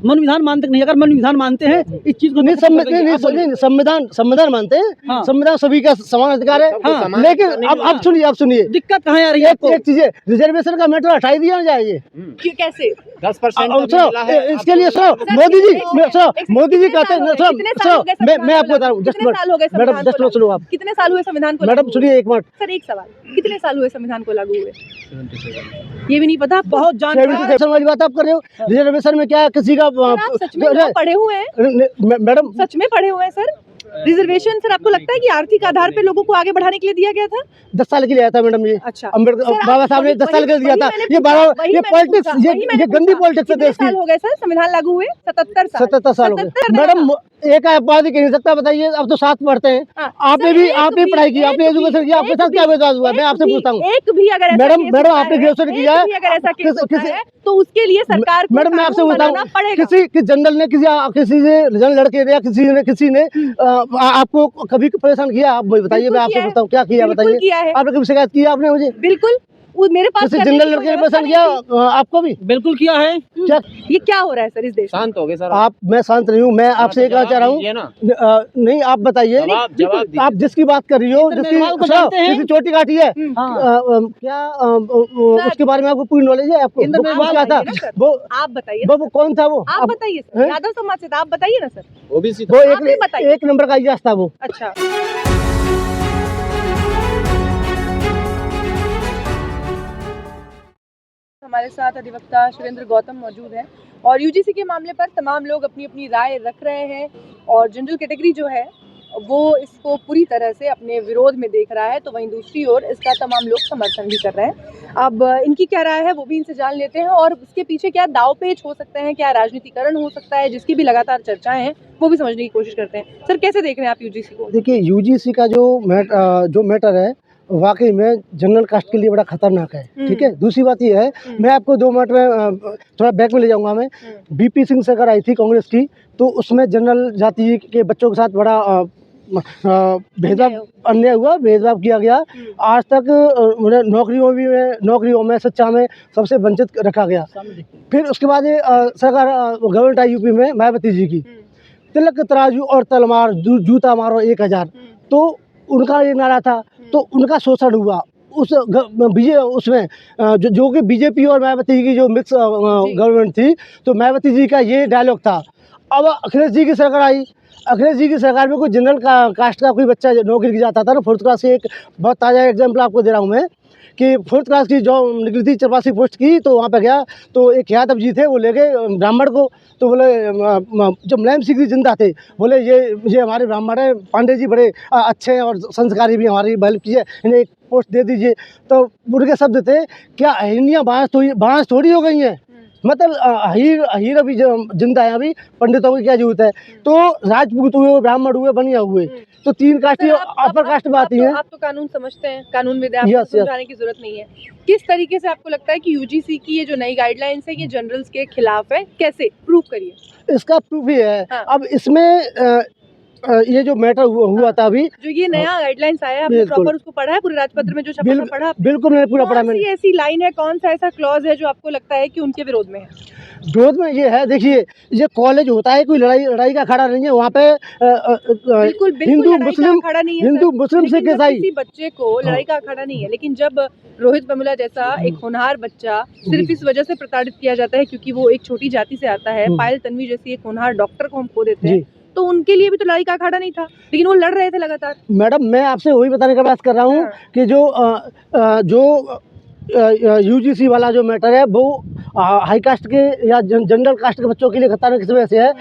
मन विधान मानते नहीं, अगर मन विधान मानते हैं इस चीज को नहीं, संविधान मानते हैं। हाँ। संविधान सभी का समान अधिकार है। हाँ। लेकिन अब सुनिए दिक्कत कहाँ आ रही है आपको? एक चीज है, रिजर्वेशन का मैटर हटाई दिया जाए। ये कैसे 10% इसके लिए सुनो, मोदी जी कहते हैं, मैं आपको बता रहा हूँ, मैडम जस्ट सुनो आप। कितने साल हुए संविधान को? मैडम सुनिए एक मिनट सर, एक सवाल, कितने साल हुए संविधान को लागू हुए? ये भी नहीं पता? बहुत रिजर्वेशन वाली बात आप कर रहे हो। रिजर्वेशन में क्या है, किसी का आप सच में पढ़े हुए हैं? मैडम सच में पढ़े हुए हैं सर? रिजर्वेशन सर आपको लगता है कि आर्थिक आधार पे लोगों को आगे बढ़ाने के लिए दिया गया था? 10 साल के लिए आया था मैडम। ये अच्छा, अम्बेडकर बाबा साहब ने 10 साल के लिए दिया था। ये पॉलिटिक्स, ये गंदी पॉलिटिक्स है देश की। साल हो गए सर संविधान लागू हुए? 77 साल हो गए मैडम। एक बात ही कह नहीं सकता, बताइए। अब तो साथ पढ़ते हैं। आपने भी पढ़ाई की, आपने एजुकेशन किया, आपके साथ क्या भेदभाव हुआ? मैं आपसे पूछता हूँ एक भी अगर मैडम आपने ग्रेजुएशन किया है, अगर ऐसा केस होता है तो उसके लिए सरकार को मैडम मैं आपसे कानून पूछता बनाना पड़ेगा। हूँ, किसी जनरल ने किसी से रिजल्ट लड़के या किसी ने आपको कभी परेशान किया? आप बताइए, मैं आपसे पूछता हूँ, क्या किया बताइए? आपने कभी शिकायत की आपने मुझे? बिल्कुल, मेरे पास किसी जनरल लड़के ने परेशान किया आपको भी? बिल्कुल किया है। क्या ये क्या हो रहा है सर इस देश? शांत हो गए सर मैं शांत नहीं हूँ। मैं आपसे ये कहना चाह रहा हूँ, नहीं आप बताइए, आप जिसकी बात कर रही हो, जिसकी चोटी काटी है, क्या उसके बारे में आपको पूरी नॉलेज है? आपको क्या था वो? आप बताइए, वो कौन था वो? आप बताइए सर, यादव समाज से था, आप बताइए ना सर। वो एक नंबर का इजाज था वो। अच्छा, हमारे साथ अधिवक्ता सुरेंद्र गौतम मौजूद हैं और यूजीसी के मामले पर तमाम लोग अपनी अपनी राय रख रहे हैं और जनरल कैटेगरी जो है वो इसको पूरी तरह से अपने विरोध में देख रहा है, तो वहीं दूसरी ओर इसका तमाम लोग समर्थन भी कर रहे हैं। अब इनकी क्या राय है वो भी इनसे जान लेते हैं और उसके पीछे क्या दावपेच हो सकते हैं, क्या राजनीतिकरण हो सकता है, जिसकी भी लगातार चर्चाएं हैं, वो भी समझने की कोशिश करते हैं। सर, कैसे देख रहे हैं आप यूजीसी को? देखिए, यूजीसी का जो मैटर है वाकई में जनरल कास्ट के लिए बड़ा खतरनाक है। ठीक है, दूसरी बात ये है, मैं आपको 2 मिनट में थोड़ा बैक में ले जाऊंगा। मैं बीपी सिंह सरकार आई थी कांग्रेस की, तो उसमें जनरल जाति के बच्चों के साथ बड़ा अन्याय हुआ, भेदभाव किया गया। आज तक नौकरियों में शिक्षा में सबसे वंचित रखा गया। फिर उसके बाद सरकार गवर्नमेंट आई यूपी में मायावती जी की, तिलक तराजू और तलवार जूता मारो 1000, तो उनका ये नारा था, तो उनका शोषण हुआ उसमें जो कि बीजेपी और मायावती की जो मिक्स गवर्नमेंट थी, तो मायावती जी का ये डायलॉग था। अब अखिलेश जी की सरकार आई, अखिलेश जी की सरकार में कोई जनरल कास्ट का कोई बच्चा नौकरी की जाता था ना, 4th क्लास से एक बहुत ताज़ा एग्जाम्पल आपको दे रहा हूँ मैं कि 4th क्लास की जो निकली थी 84 पोस्ट की, तो वहाँ पे गया तो एक यादव जी थे, वो ले गए ब्राह्मण को, तो बोले जो मुलायम सिंह जी जिंदा थे, बोले ये हमारे ब्राह्मण हैं, पांडे जी बड़े अच्छे हैं और संस्कारी भी, हमारी हेल्प कीजिए, इन्हें एक पोस्ट दे दीजिए। तो उनके शब्द थे, क्या अहिनियाँ बाँस थोड़ी हो गई हैं, मतलब हीर अभी जिंदा है, अभी पंडितों की क्या जरूरत है? तो राजपूत हुए, ब्राह्मण हुए, बनिया हुए, तो 3 कास्ट अपर कास्ट में आती है। आप तो कानून समझते हैं, कानून में आपको समझाने की जरूरत नहीं है। किस तरीके से आपको लगता है कि यूजीसी की ये जो नई गाइडलाइंस है ये जनरल्स के खिलाफ है? कैसे प्रूव करिए? इसका प्रूफ ही है। अब इसमें ये जो मैटर हुआ था अभी, जो ये नया गाइडलाइंस आया है, आपने प्रॉपर उसको पढ़ा है? पूरे राजपत्र में जो छपा था पढ़ा? बिल्कुल मैंने पूरा पढ़ा। मैंने ऐसी लाइन है, कौन सा ऐसा क्लॉज है जो आपको लगता है कि उनके विरोध में है? विरोध में ये है, देखिए, ये कॉलेज होता है, कोई लड़ाई का अखाड़ा नहीं है वहाँ पे। हिंदू मुस्लिम खड़ा नहीं है, हिंदू मुस्लिम सिख ईसाई, किसी बच्चे को लड़ाई का अखाड़ा नहीं है। लेकिन जब रोहित वेमुला जैसा एक होनहार बच्चा सिर्फ इस वजह से प्रताड़ित किया जाता है क्योंकि वो एक छोटी जाति से आता है, पायल तन्वी जैसी एक होनहार डॉक्टर को हम खो देते हैं, तो उनके लिए भी तो लड़ाई का अखाड़ा नहीं था, लेकिन वो लड़ रहे थे लगातार। मैडम, मैं आपसे वही बताने का प्रयास कर रहा हूँ कि जो यूजीसी वाला जो मैटर है वो हाई कास्ट के या जनरल कास्ट के बच्चों के लिए खतरनाक इस वजह से है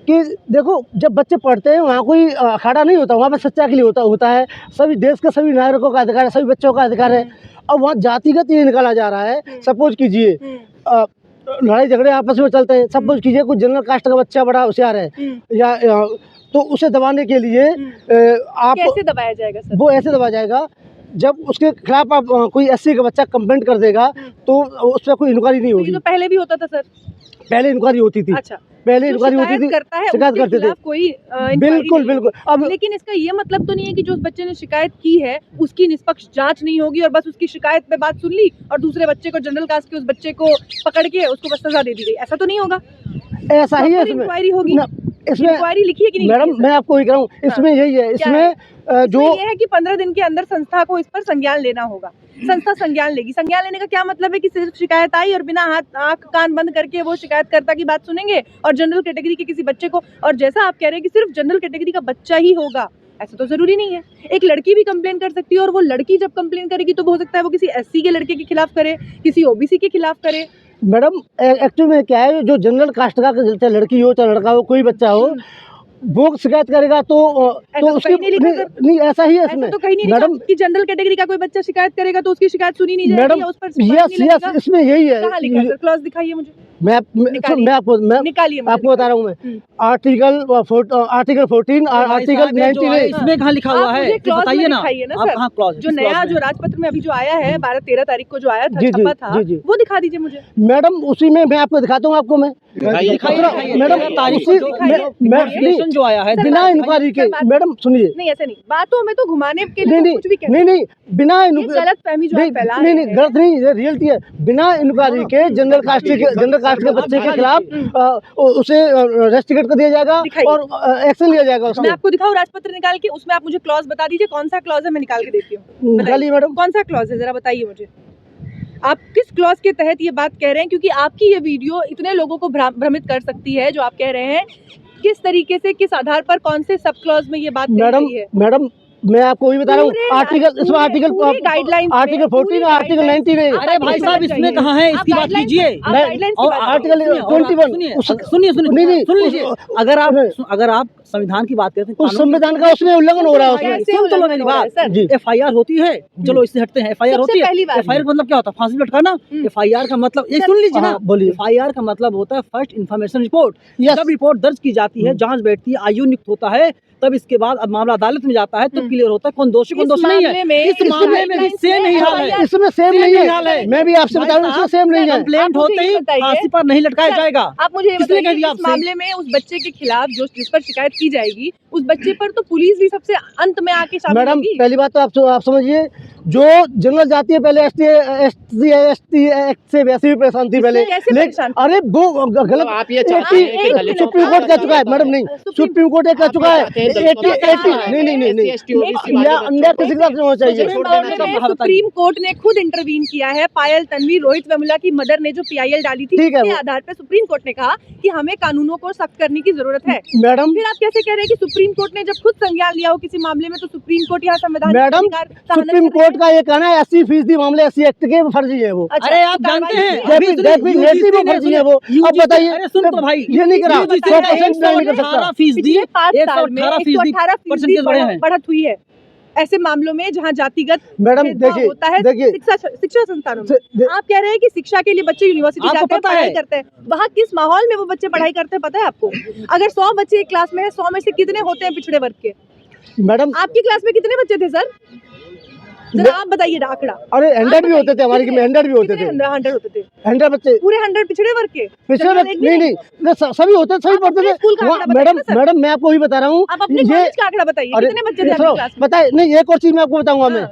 कि देखो, जब बच्चे पढ़ते हैं वहाँ कोई अखाड़ा नहीं होता, वहाँ पर सच्चा के लिए होता है। सभी देश के सभी नागरिकों का अधिकार है, सभी बच्चों का अधिकार है। अब वहाँ जातिगत ये निकाला जा रहा है। सपोज कीजिए लड़ाई झगड़े आपस में चलते हैं, सपोज कीजिए कोई जनरल कास्ट का बच्चा बड़ा होशियार है, या तो उसे दबाने के लिए आप कैसे दबाया जाएगा सर? वो ऐसे दबाया जाएगा, जब उसके खिलाफ आप कोई एससी का बच्चा कंप्लेंट कर देगा तो उस पर कोई इंक्वायरी नहीं होगी। तो पहले भी होता था सर? पहले इंक्वायरी होती थी। अच्छा, पहले जो इंक्वायरी होती शिकायत थी, करता है शिकायत उसके करते थे। खिलाफ कोई इंक्वायरी बिल्कुल नहीं बिल्कुल। होगी। अब लेकिन इसका ये मतलब तो नहीं है कि जो उस बच्चे ने शिकायत की है उसकी निष्पक्ष जांच नहीं होगी और बस उसकी शिकायत पे बात सुन ली और दूसरे बच्चे को जनरल कास्ट के उस बच्चे को पकड़ के उसको बस सजा दे दी गई, ऐसा तो नहीं होगा। ऐसा ही है इसमें। इंक्वायरी होगी, ना, इसमें इंक्वायरी लिखी है कि नहीं मैडम लिखी है, मैं आपको ये कह रहा हूँ, इसमें यही है, क्या इसमें जो इसमें ये है कि 15 दिन के अंदर संस्था को इस पर संज्ञान लेना होगा। संस्था संज्ञान लेगी। संज्ञान लेने का क्या मतलब है कि सिर्फ शिकायत आई और बिना हाथ आंख कान बंद करके वो शिकायतकर्ता की बात सुनेंगे और जनरल कैटेगरी के किसी बच्चे को, और जैसा आप कह रहे हैं कि सिर्फ जनरल कैटेगरी का बच्चा ही होगा, ऐसा तो जरूरी नहीं है। एक लड़की भी कंप्लेन कर सकती है और वो लड़की जब कंप्लेन करेगी तो हो सकता है वो किसी एससी के लड़के के खिलाफ करे, किसी ओबीसी के खिलाफ करे। मैडम एक्चुअली में क्या है, जो जनरल कास्ट का चाहे लड़की हो चाहे लड़का हो, कोई बच्चा हो, वो शिकायत करेगा तो ऐसा तो उसकी कहीं नहीं लिखा सर। नहीं ऐसा ही है ऐसा इसमें तो कहीं नहीं मैडम। लिखा कि जनरल कैटेगरी का कोई बच्चा शिकायत करेगा तो उसकी शिकायत सुनी नहीं जाएगी मैडम या उस पर यस यस इसमें यही है। कहाँ लिखा सर? क्लॉज दिखाइए मुझे, मैं निकालिए। मैं आपको निकालिए मुझे, आपको बता रहा हूँ मैं हम्म। आर्टिकल 14 और आर्टिकल 19 इसमें कहाँ लिखा हुआ आप है मुझे ये clause में बताइए ना दिखाइए ना आप सर। कहाँ क्लॉज जो नया जो राजपत्र में अभी जो आया है 12-13 तारीख को जो आया था, जी, जी, छपा था, जी, जी। वो दिखा दीजिए मुझे। मैडम उसी में मैं आपको दिखाता हूँ, आपको मैं दिखाइए, मैडम तारीख उसी दिखाइए। नोटिफिकेशन जो आया है बिना इंक्वायरी के मैडम सुनिए, नहीं ऐसे नहीं, बातों में तो घुमाने के लिए नहीं तो नहीं कुछ भी कहते नहीं नहीं बिना हैं। ये गलत फहमी जो आप फैला नहीं रहे नहीं हैं। गलत नहीं, ये रियलिटी है। बिना इंक्वायरी के जनरल कास्ट के बच्चे के खिलाफ उसे रेस्ट्रिकेट कर दिया जाएगा दिखाइए। और एक्शन लिया जाएगा मैं उसको। आपको दिखाऊं राजपत्र निकाल के, उसमें आप मुझे क्लॉज बता दीजिए कौन सा क्लॉज है, मैं निकाल के देती हूँ। निकालिए मैडम। कौन सा क्लॉज है जरा बताइए मुझे, आप किस क्लॉज के तहत ये बात कह रहे हैं? क्योंकि आपकी ये वीडियो इतने लोगों को भ्रमित कर सकती है जो आप कह रहे हैं। किस तरीके से, किस आधार पर, कौन से सब क्लॉज में ये बात कही मैडम गई है? मैडम मैं आपको वही बता रहा हूँ, आर्टिकल इसमें आर्टिकल गाइडलाइन आर्टिकल 14 और आर्टिकल 19 है। अरे भाई साहब इसमें कहाँ है, इसकी बात कीजिए। और आर्टिकल 21 सुनिए नहीं, नहीं, सुन लीजिए। अगर आप संविधान की बात करते हैं, उस संविधान का उसमें उल्लंघन हो रहा है उसमें। कैसे सुन तो लो उल्लंघन मेरी हो रहा है, बात। सर? जी एफआईआर होती है, चलो इससे हटते हैं। एफआईआर सबसे होती है, पहली बात। एफआईआर मतलब क्या होता है? फांसी लटकाना। एफआईआर का मतलब ये सुन लीजिए ना, हाँ, बोलिए। एफआईआर का मतलब होता है फर्स्ट इन्फॉर्मेशन रिपोर्ट। Yes. जब रिपोर्ट दर्ज की जाती है, जांच बैठती है, आयु नियुक्त होता है, तब इसके बाद अब मामला अदालत में जाता है, तब क्लियर होता है कौन दोषी कौन दोषी नहीं है। इस मामले में भी सेम ही हाल है। इसमें सेम नहीं है। मैं भी आपसे बता रहा हूँ, इसमें सेम नहीं है। कंप्लेंट आप मुझे होते ही ये बताइए। फांसी पर नहीं लटकाया जाएगा। आप मुझे ये किसने कह बताइए, दिया इस आपसे? मामले में उस बच्चे के खिलाफ जो जिस पर शिकायत की जाएगी, उस बच्चे पर तो पुलिस भी सबसे अंत में आके शामिल मैडम होगी। पहली बात तो आप समझिए, जो जनरल जाती है पहले एसटी एक्ट से वैसे भी परेशान थी पहले, कैसे परेशान? अरे वो गलत आप ये चाहते हैं कि दलितों सुप्रीम कोर्ट कह चुका है मैडम, नहीं सुप्रीम कोर्ट कह चुका है चाहते हैं दलितों का 80 नहीं SC, ST, OBC वाले अन्य किसी के साथ नहीं होना चाहिए। इस मामले में सुप्रीम कोर्ट ने खुद इंटरवीन किया है। पायल तन्वी, रोहित वेमुला की मदर ने जो PIL डाली थी, ठीक है, उसके वो- आधार पर सुप्रीम कोर्ट ने कहा कि हमें कानूनों को सख्त करने की जरूरत है। मैडम फिर आप कैसे कह रहे हैं कि सुप्रीम कोर्ट ने जब खुद संज्ञान लिया हो किसी मामले में, तो सुप्रीम कोर्ट यहाँ संवैधानिक मैडम अधिकार सहानत सुप्रीम कर रही कोर्ट का ये कहना है 80% मामले SC एक्ट के फर्जी है वो। अच्छा, अरे आप तो जानते कार्रवाई हैं, की है। अभी सुनिए, डेफिनेटली वो फर्जी है वो। अब बताइए, अरे सुन तो भाई, ये नहीं करा, UGC 100% नहीं कर सकता। 18% पिछले 5 साल में 118% 118% बढ़े हैं। बढ़त हुई है ऐसे मामलों में जहाँ जातिगत मैडम भेदभाव देखिए, होता है देखिए शिक्षा संस्थानों से- में। आप कह रहे हैं कि शिक्षा के लिए बच्चे यूनिवर्सिटी आपको जाते हैं, पता पढ़ाई है? करते हैं, वहाँ किस माहौल में वो बच्चे पढ़ाई करते हैं पता है आपको? अगर 100 बच्चे एक क्लास में है, 100 में से कितने होते हैं पिछड़े वर्ग के? मैडम आपकी क्लास में कितने बच्चे थे सर? जरा आप बताइए आंकड़ा। अरे 100 भी होते थे हमारे में, 100 भी होते थे, 100 होते थे 100 बच्चे पूरे 100 पिछड़े वर्ग के? पिछले चलिए, नहीं एक भी नहीं सभी होते, सभी आप पढ़ते अपने थे स्कूल का आंकड़ा बताइए मैडम। ना सर। मैडम मैं आपको वही बता रहा हूँ, आप अपने कॉलेज का आंकड़ा बताइए, अरे कितने बच्चे थे सुनो, आपकी क्लास में? बताए नहीं, एक और चीज मैं आपको बताऊंगा मैं।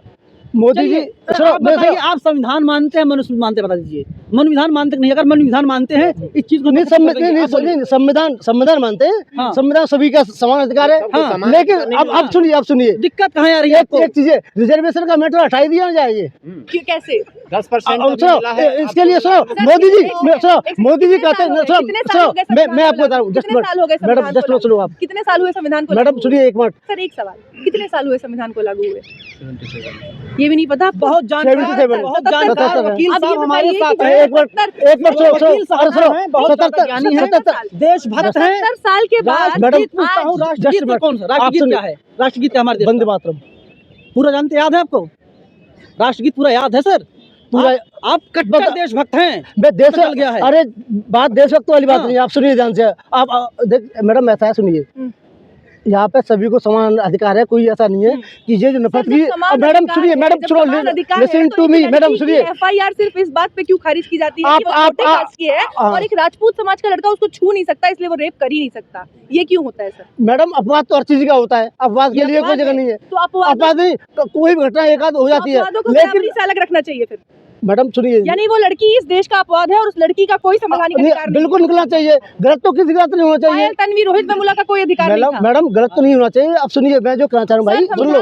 मोदी जी सुनो, आप बताइए, आप संविधान मानते हैं मनुस्मृति मानते हैं? बता दीजिए, मनु विधान मानते नहीं? अगर मनु विधान मानते हैं इस चीज को नहीं खत्म कर देंगे। आप बोलिए। संविधान मानते हैं, हाँ। संविधान सभी का समान अधिकार है। सबको हाँ, समान लेकिन अधिकार अब सुनिए, सुनिए दिक्कत कहाँ आ रही है आपको? एक चीज है, रिजर्वेशन का मैटर हटाई दिया जाए। क्यों, कैसे? 10% अब सुनो, इसके लिए सुनो, मोदी जी मोदी जी कहते हैं, कितने साल हो गए सुनो, मैं संविधान आपको को बता रहा हूँ, लागू? कितने साल हो गए मैडम संविधान को जस्ट सुनो आप। कितने साल हुए संविधान को मैडम लागू? सुनिए एक मिनट, सर एक सवाल, कितने साल हुए संविधान को लागू हुए? ये भी नहीं पता आपको? बहुत जानकार 77 बहुत जानकार 77 वकील अब ये साहब हमारे बताइए साथ कि हैं। एक मिनट सुनो, वकील साहब अरे सुनो, हैं, बहुत 77 ज्ञानी हैं, 77 देशभक्त हैं। 70 साल के बाद मैडम, राष्ट्रगीत पूछता हूँ, राष्ट्रगीत just कौन सा? आप राष्ट्रगीत सुनिए। क्या है? राष्ट्रगीत क्या हमारे देश वंदे का? मातरम पूरा जानते, याद है आपको? राष्ट्रगीत पूरा याद है सर? पूरा आप कट्टर देशभक्त हैं। मैं देश निकल गया है। अरे बात देशभक्त वाली बात हाँ। नहीं, आप सुनिए ध्यान से। आप देख मैडम ऐसा है, सुनिए, यहाँ पे सभी को समान अधिकार है, कोई ऐसा नहीं है कि ये जो नफरत की। मैडम सुनिए, मैडम सुनो, लिसन टू मी मैडम सुनिए। FIR सिर्फ इस बात पे क्यों खारिज की जाती है कि वो छोटे कास्ट की है और एक राजपूत समाज का लड़का उसको छू नहीं सकता, इसलिए वो रेप कर ही नहीं सकता, ये क्यों होता है सर? मैडम अपवाद तो हर चीज का होता है, अपवाद के लिए कोई जगह नहीं है। तो अपवाद नहीं, कोई भी घटना एक आध हो जाती है, लेकिन से अलग रखना चाहिए फिर। मैडम सुनिए, यानी वो लड़की इस देश का अपवाद है और उस लड़की का कोई संवैधानिक अधिकार नहीं। बिल्कुल निकलना चाहिए, गलत तो किसी का नहीं होना चाहिए। पायल तन्वी रोहित वेमुला का कोई अधिकार नहीं था। मैडम गलत तो नहीं होना चाहिए। अब सुनिए, मैं जो कहना चाह रहा हूँ भाई, सुन लो,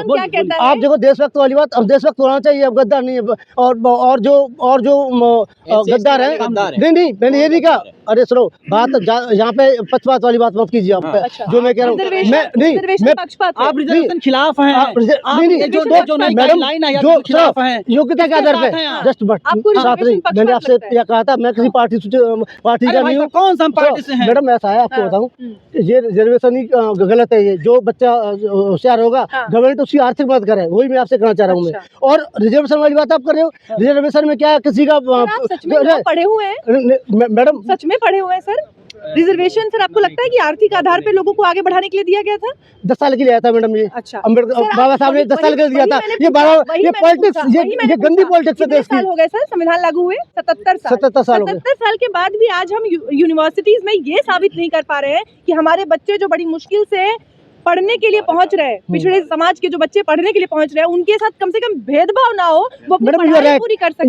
आप देखो देशभक्त वाली बात, अब देशभक्त होना चाहिए, अब गद्दार नहीं है। और जो गद्दार है, नहीं मैंने ये नहीं कहा। अरे सुनो बात, यहाँ पे पक्षपात वाली बात मत कीजिए। आप जो मैं कह रहा हूँ, मैं आप रिजर्वेशन खिलाफ हैं, योग्यता के आधार पे जस्ट मैंने आपसे यह कहा था, मैं किसी पार्टी का नहीं हूँ। कौन सा पार्टी से हैं? मैडम ऐसा है, आपको बताऊँ, ये रिजर्वेशन ही गलत है। ये जो बच्चा होशियार होगा, गवर्नमेंट उसकी आर्थिक मदद करे, वही मैं आपसे कहना चाह रहा हूँ मैं। और रिजर्वेशन वाली बात आप कर रहे हो, रिजर्वेशन में क्या है, किसी का पढ़े हुए हैं मैडम, सच में पढ़े हुए हैं सर? रिजर्वेशन सर आपको लगता है कि आर्थिक आधार पे लोगों को आगे बढ़ाने के लिए दिया गया था? 10 साल के लिए आया था मैडम। ये अच्छा, अम्बेडकर बाबा साहब ने 10 साल के लिए दिया था। ये पॉलिटिक्स, ये गंदी पॉलिटिक्स है। 10 साल हो गए सर संविधान लागू हुए, 77 साल 77 साल के बाद भी आज हम यूनिवर्सिटीज में ये साबित नहीं कर पा रहे हैं कि हमारे बच्चे जो बड़ी मुश्किल से पढ़ने के लिए पहुंच रहे हैं, पिछड़े समाज के जो बच्चे पढ़ने के लिए पहुंच रहे हैं, उनके साथ कम से कम भेदभाव ना हो, वो अपनी पढ़ाई पूरी कर सके।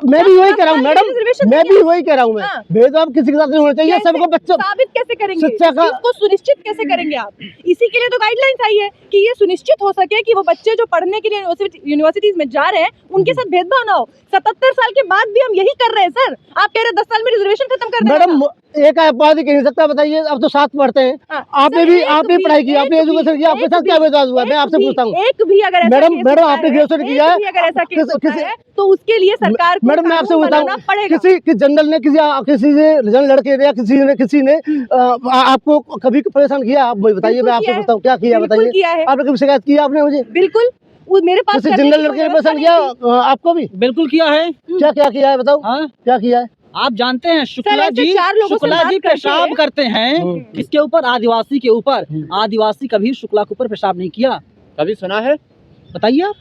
मैं भी वही कह रहा हूँ मैडम, मैं भी वही कह रहा हूँ। मैं भेदभाव किसी के साथ नहीं होना चाहिए, सबको बच्चों साबित कैसे करेंगे, शिक्षा का इसको सुनिश्चित कैसे करेंगे आप? इसी के लिए तो गाइडलाइंस आई है कि ये सुनिश्चित हो सके कि वो बच्चे जो पढ़ने के लिए यूनिवर्सिटीज में जा रहे हैं उनके साथ भेदभाव ना हो। 77 साल के बाद भी हम यही कर रहे हैं सर। आप कह रहे हैं 10 साल में रिजर्वेशन खत्म कर देंगे। मैडम एक अपवाद ही कह नहीं सकता, बताइए। अब तो साथ पढ़ते हैं, आपने भी पढ़ाई की, आपने एजुकेशन किया, आपके साथ क्या भेदभाव हुआ? मैं आपसे पूछता हूँ। एक भी अगर मैडम आपने ग्रेजुएशन किया है, अगर ऐसा केस होता है तो उसके लिए सरकार को मैडम मैं आपसे पूछता हूँ, पड़ेगा। किसी जनरल ने किसी से लड़के या किसी ने आपको कभी परेशान किया? आप मुझे बताइए, मैं आपसे पूछता हूँ, क्या किया बताइए? आपने कभी शिकायत किया आपने मुझे? बिल्कुल, मेरे पास जनरल लड़के ने परेशान किया आपको भी? बिल्कुल किया है। क्या किया है बताओ? क्या किया है? आप जानते हैं शुक्ला जी पेशाब करते हैं किसके ऊपर? आदिवासी के ऊपर। आदिवासी कभी शुक्ला के ऊपर पेशाब नहीं किया, कभी सुना है? बताइए आप।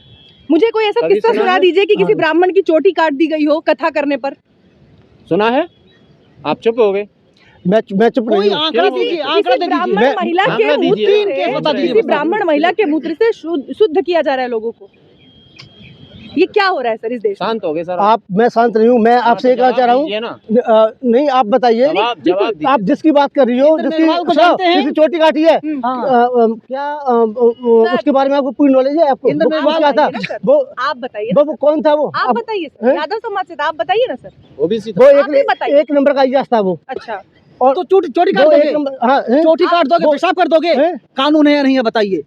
मुझे कोई ऐसा किस्सा सुना दीजिए कि किसी ब्राह्मण की चोटी काट दी गई हो कथा करने पर। सुना है? आप चुप हो गए। मैं चुप नहीं हूं। आंकड़ा दीजिए, आंकड़ा दे ब्राह्मण महिला के मूत्र से ब्राह्मण महिला के मूत्र से शुद्ध किया जा रहा है लोगों को। ये क्या हो रहा है सर इस देश? शांत हो गए सर आप? मैं शांत नहीं हूँ, मैं आपसे कहना चाह रहा हूँ। नहीं आप बताइए, आप जिसकी बात कर रही हो, जिसकी चोटी काटी है, क्या उसके बारे में आपको पूरी नॉलेज है? आपको क्या था वो? आप बताइए, वो कौन था? वो आप बताइए सर, यादव समाज से था, आप बताइए ना सर। वो एक नंबर का इजाज था वो। अच्छा, और तो चोटी काट दोगे? चोटी काट दोगे, पेशाब कर दोगे? कानून है या नहीं है बताइए?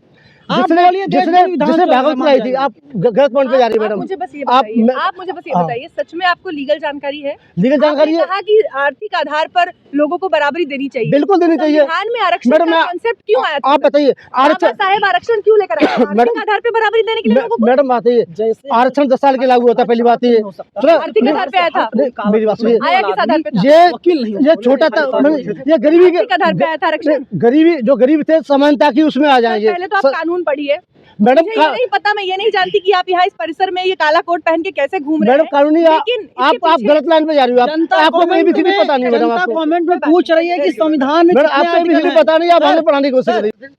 जिसने भागवत पढ़ाई थी, आप गलत पॉइंट पे जा रही है मैडम। आप मुझे बस ये बताइए, सच में आपको लीगल जानकारी है? लीगल जानकारी है। कहा कि आर्थिक आधार पर लोगों को बराबरी देनी चाहिए। बिल्कुल देनी चाहिए। संविधान में आरक्षण का कांसेप्ट क्यों आया? आप बताइए, आरक्षण क्यों लेकर आए? आर्थिक आधार पे बराबरी देने के लिए लोगों को। मैडम बात है, आरक्षण 10 साल के लागू होता है, पहली बात ये। आर्थिक आधार पे आया था? मेरी बात सुनिए, आया किस आधार पे? ये छोटा था, ये गरीबी के आधार पे आया था आरक्षण। जो गरीब थे समानता की उसमें आ जाएंगे। पहले तो आप कानून पढ़िए मैडम। मुझे ये नहीं पता, मैं ये नहीं जानती कि आप यहाँ इस परिसर में ये काला कोट पहन के कैसे घूम रहे हैं। मैडम कानूनी आप गलत लाइन पे जा रही हो। आपको एबीसीडी पता नहीं मैडम। आपको कमेंट में पूछ रही है कि संविधान में आपको एबीसीडी पता नहीं, आप हमें पढ़ाने की कोशिश कर रही है।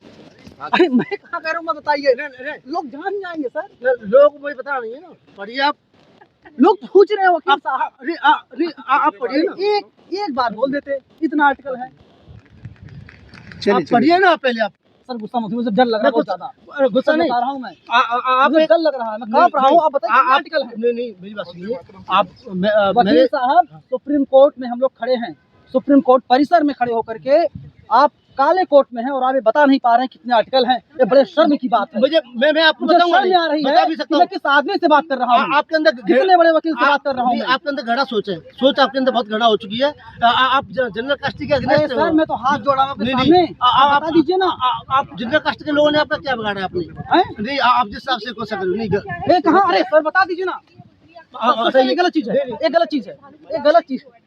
अरे मैं कहाँ कह रहा हूँ, बताइए। लोग जान जाएंगे सर, लोग मुझे पता नहीं है ना। पढ़िए आप। लोग पूछ रहे हैं वकील साहब, आप पढ़िए ना। एक बार बोल देते, इतना आर्टिकल है। आप पढ़िए ना पहले। आप सर गुस्सा मत, मुझे डर लग रहा है बहुत ज्यादा। गुस्सा नहीं बता रहा हूँ मैं, आप डर लग रहा है। मैं कहाँ पढ़ा हूँ, आप बताइए। आर्टिकल है। नहीं मेरी बात सुनिए आप। वकील साहब, सुप्रीम कोर्ट में हम लोग खड़े हैं, सुप्रीम कोर्ट परिसर में खड़े होकर के आप काले कोर्ट में हैं और आप ये बता नहीं पा रहे हैं कितने आर्टिकल हैं। ये बड़े शर्म की बात है। मैं आपको बताऊंगा, शर्म आ रही है कि मैं किस आदमी से बात कर रहा हूँ। आपके अंदर कितने बड़े वकील से बात कर रहा हूँ। आपके अंदर घड़ा सोच है, सोच आपके अंदर बहुत घड़ा हो चुकी है। आप जनरल कास्ट के अगेंस्ट सर, मैं तो हाथ जोड़ा हूं आपके सामने। आप बता दीजिए ना, आप जनरल कास्ट के लोगों ने आपका क्या बिगाड़ा आपने? नहीं आप जिस हिसाब से कोशिश करो नहीं। कहाँ? अरे सर बता दीजिए ना। ये गलत चीज है, ये गलत चीज है, ये गलत चीज है।